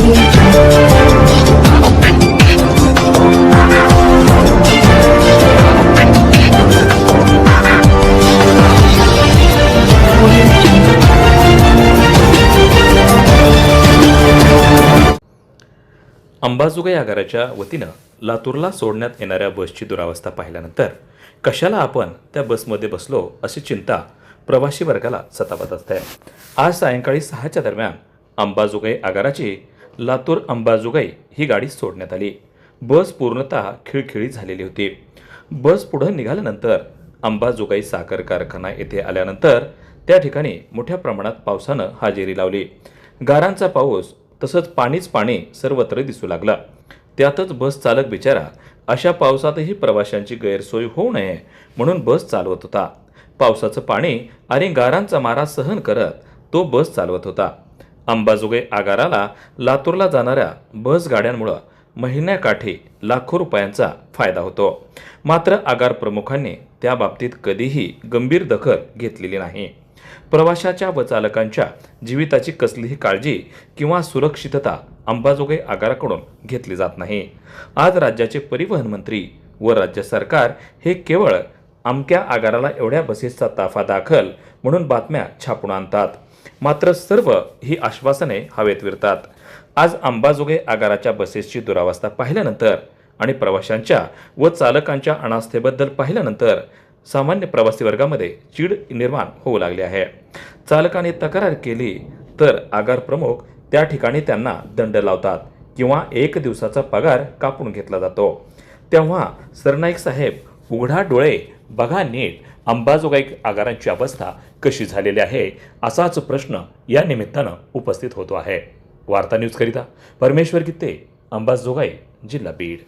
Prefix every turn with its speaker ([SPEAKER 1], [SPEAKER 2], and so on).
[SPEAKER 1] अंबाजोगाई आगाराच्या वतीनं लातूरला सोडण्यात येणाऱ्या बसची दुरावस्था पाहिल्यानंतर कशाला आपण त्या बसमध्ये बसलो अशी चिंता प्रवासी वर्गाला सतावत असते। आज सायंकाळी 6च्या दरम्यान अंबाजोगाई आगाराची लातूर अंबाजोगाई ही गाडी सोडण्यात आली। बस पूर्णतः खिळखिळी झालेली होती। बस पुढे निघाल्यानंतर अंबाजोगाई साखर कारखाना येथे आल्यानंतर त्या ठिकाणी मोठ्या प्रमाणात पावसानं हजेरी लावली। गारांचा पाऊस तसंच पाणीच पाणी सर्वत्र दिसू लागला। त्यातच बस चालक बिचारा अशा पावसातही प्रवाशांची गैरसोय होऊ नये म्हणून बस चालवत होता। पावसाचं पाणी आणि गारांचा मारा सहन करत तो बस चालवत होता। अंबाजोगाई आगाराला लातूरला जाणाऱ्या बस गाड्यांमुळे महिन्याकाठी लाखो रुपयांचा फायदा होतो। मात्र आगार प्रमुखांनी त्या बाबतीत कधीही गंभीर दखल घेतलेली नाही। प्रवाशाच्या व चालकांच्या जीविताची कसलीही काळजी किंवा सुरक्षितता अंबाजोगाई आगाराकडून घेतली जात नाही। आज राज्याचे परिवहन मंत्री व राज्य सरकार हे केवळ अमक्या आगाराला एवढ्या बसेसचा ताफा दाखल म्हणून बातम्या छापून आणतात, मात्र सर्व ही आश्वासने हवेत विरतात। आज अंबाजोगाई आगाराच्या बसेसची दुरावस्था पाहिल्यानंतर आणि प्रवाशांच्या व चालकांच्या अनास्थेबद्दल पाहिल्यानंतर सामान्य प्रवासी वर्गामध्ये चीड निर्माण होऊ लागली आहे। चालकाने तक्रार केली तर आगार प्रमुख त्या ठिकाणी त्यांना दंड लावतात किंवा 1 दिवसाचा पगार कापून घेतला जातो। तेव्हा सरनाईक साहेब उघडा डोळे बघा नीट अंबाजोगाई आगारांची अवस्था कशी झालेली आहे असाच प्रश्न या निमित्तानं उपस्थित होतो आहे। वार्ता न्यूज करिता परमेश्वर गित्ते, अंबाजोगाई, जिल्हा बीड।